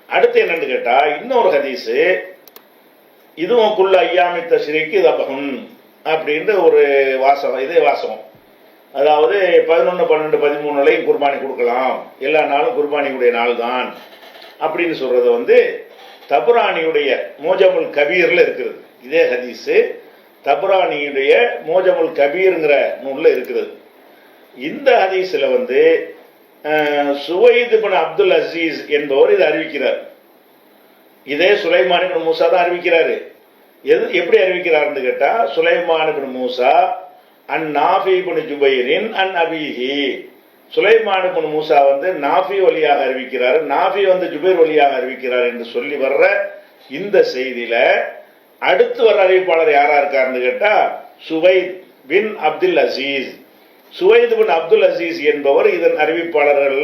அடுத்து என்னன்னு கேட்டா இன்னொரு ஹதீஸ், இதுவும் குல்ல ஐயாமி தஷ்ரீக்கு தபஹுன் அப்படின்ற ஒரு வாசகம், இதே வாசகம். அதாவது 11, 12, 13 குர்பானி கொடுக்கலாம், எல்லா நாளும் குர்பானியுடைய நாள் தான் அப்படின்னு சொல்றது தபுரானியுடைய மோஜமுல் கபீர்ல இருக்கிறது. இதே ஹதீஸ் தபுரானியுடைய மோஜமுல் கபீர்ங்கிற நூல்ல இருக்கிறது. இந்த ஹதீஸ்ல சுவைத் இப்னு அப்துல் அசீஸ் என்பவர் இதை அறிவிக்கிறார். இதே சுலைமான் இப்னு மூசா தான் அறிவிக்கிறாரு. எப்படி அறிவிக்கிறார்னு கேட்டா, சுலைமான் இப்னு மூசா அன் நாஃபி இப்னு ஜுபைரின் அன் அபீஹி. சுலைமான் இப்னு மூசா நாஃபி வழியாக அறிவிக்கிறார், நாஃபி ஜுபைர் வழியாக அறிவிக்கிறார் என்று சொல்லி வர்ற இந்த செய்தியில அடுத்து வர்ற அறிவிப்பாளர் யாரா இருக்காருன்னு கேட்டா, சுவைத் பின் அப்துல் அசீஸ். சுவைத் பின் அப்துல் அசீஸ் என்பவர் இதன் அறிவிப்பாளர்கள்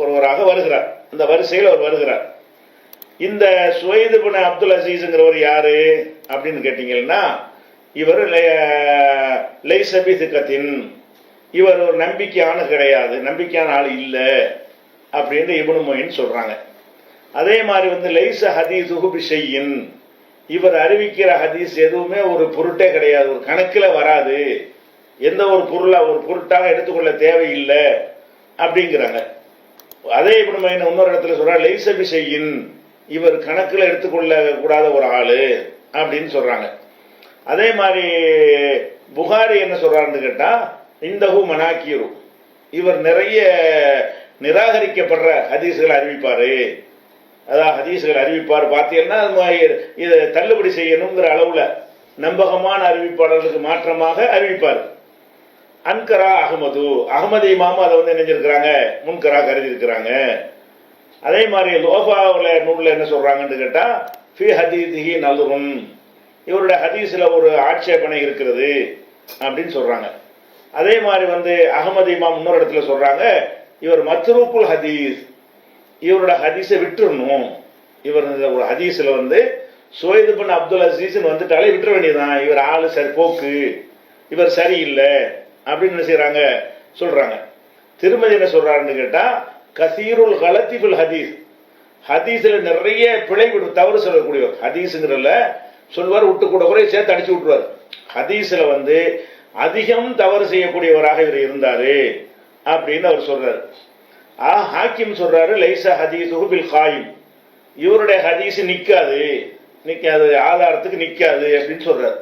ஒருவராக வருகிறார். இந்த வரிசையில் அவர் வருகிறார். இந்த சுவைத் பின் அப்துல் அசீஸ்ங்கிறவர் யாரு அப்படின்னு கேட்டீங்கன்னா, இவர் லைஸபி திகத்தின், இவர் ஒரு நம்பிக்கையான கிடையாது, நம்பிக்கையான ஆள் இல்லை அப்படின்னு இப்னு மொயின் சொல்றாங்க. அதே மாதிரி லைஸ ஹதீஸுஹு பிஷையின், இவர் அறிவிக்கிற ஹதீஸ் எதுவுமே ஒரு பொருட்டே கிடையாது, ஒரு கணக்கில் வராது, எந்த ஒரு பொருட்டாக எடுத்துக்கொள்ள தேவையில்லை அப்படிங்கிறாங்க. அதே இப்னு மொயின் இன்னொரு இடத்துல சொல்றாங்க, லைஸ பிஷையின், இவர் கணக்கில் எடுத்துக்கொள்ள கூடாத ஒரு ஆளு அப்படின்னு சொல்றாங்க. அதே மாதிரி புகாரி என்ன சொல்றாருன்னு கேட்டா, இந்தஹு மனாக்கிரு, இவர் நிறைய நிராகரிக்கப்படுற ஹதீஸ்களை அறிவிப்பாரு. அதான் ஹதீஸ்கள் அறிவிப்பார் பார்த்தீங்கன்னா, இதை தள்ளுபடி செய்யணுங்கிற அளவுல நம்பகமான அறிவிப்பாளர்களுக்கு மாற்றமாக அறிவிப்பார். அன்கரா அகமது, அகமது இமாமும் அதை நினைஞ்சிருக்கிறாங்க, முன்கரா கருதி இருக்கிறாங்க. அதே மாதிரி லோபாவில் நூலில் என்ன சொல்றாங்கன்னு கேட்டா, ஃபி ஹதீதிஹி நல்ருன், இவருடைய ஹதீஸ்ல ஒரு ஆட்சேபனை இருக்கிறது அப்படின்னு சொல்றாங்க. அதே மாதிரி அகமது இமாம் இன்னொரு இடத்துல சொல்றாங்க, இவர் மத்ரூக்குல் ஹதீஸ், இவரோட ஹதீஸை விட்டுறணும். இவர் ஒரு ஹதீஸ்ல சுவைத் பின் அப்துல் அசீஸ் வந்துட்டாலே விட்டுற வேண்டியதுதான், இவர் ஆளு சரி போக்கு, இவர் சரியில்லை அப்படின்னு என்ன செய்யறாங்க சொல்றாங்க. திருமதி என்ன சொல்றாருன்னு கேட்டா, கசீருல் கலத்திபுல் ஹதீஸ், ஹதீஸ்ல நிறைய பிழை தவறு சொல்லக்கூடியவர். ஹதீஸுங்கிறல சொல்வார், விட்டு கூட குறை சேர்த்து அடிச்சு விட்டுருவார். ஹதீஸ்ல அதிகம் தவறு செய்யக்கூடியவராக இவர் இருந்தாரு அப்படின்னு அவர் சொல்றாரு. ஹாக்கிம் சொல்றாரு, லைஸா ஹதீஸுஹு பில் காயிம், இவருடைய ஹதீஸ் நிக்காது, ஆதாரத்துக்கு நிக்காது அப்படின்னு சொல்றாரு.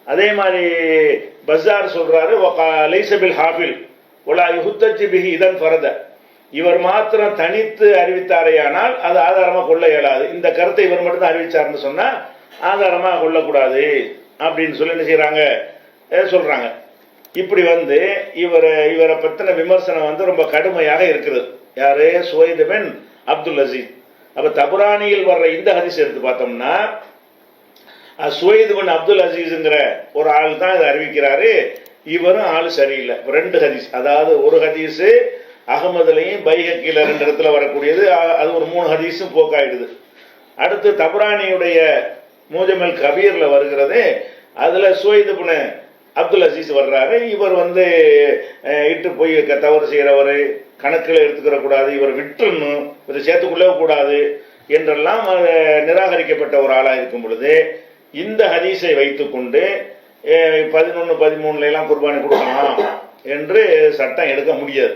அதே மாதிரி பஸார் சொல்றாரு, லைஸ பில் ஹாஃபில் வலா யுஹ்தஜ் பிஹி இதன் ஃபரத, இவர் மாத்திரம் தனித்து அறிவித்தாரையானால் அது ஆதாரமா கொள்ள இயலாது, இந்த கருத்தை இவர் மட்டும் தான் அறிவிச்சாருன்னு சொன்னா ஆதாரமா கொள்ளக்கூடாது அப்படின்னு சொல்லி என்ன செய்யறாங்க சொல்றாங்க. இப்படி இவரை பத்தின விமர்சனம் ரொம்ப கடுமையாக இருக்கிறது. யாரு? சுவைத் பின் அப்துல் அசீஸ். அப்ப தபுரானியில் வர்ற இந்த ஹதீஸ் எடுத்து பார்த்தோம்னா, சுவைத் பின் அப்துல் அசீஸ்ங்கிற ஒரு ஆள் தான் இதை அறிவிக்கிறாரு, இவரும் ஆளு சரியில்லை. ரெண்டு ஹதீஸ், அதாவது ஒரு ஹதீஸ் அகமதுலையும் பைஹக்கில 2 இடத்துல வரக்கூடியது, அது ஒரு 3 ஹதீஸும் போக்காயிடுது. அடுத்து தபுரானியுடைய மூஜமல் கபீர்ல வருகிறது, அதுல சுவைத் பின் அப்துல் அசீஸ் வர்றாரு. இவர் இட்டு போய் தவறு செய்யறவர், கணக்கில் எடுத்துக்கிற கூடாது, இவர் விட்டுறணும், இதை சேர்த்துக்கொள்ள கூடாது என்றெல்லாம் நிராகரிக்கப்பட்ட ஒரு ஆளா இருக்கும் பொழுது இந்த ஹதீஸை வைத்துக்கொண்டு 11, 13 குர்பானி கொடுக்கலாம் என்று சட்டம் எடுக்க முடியாது.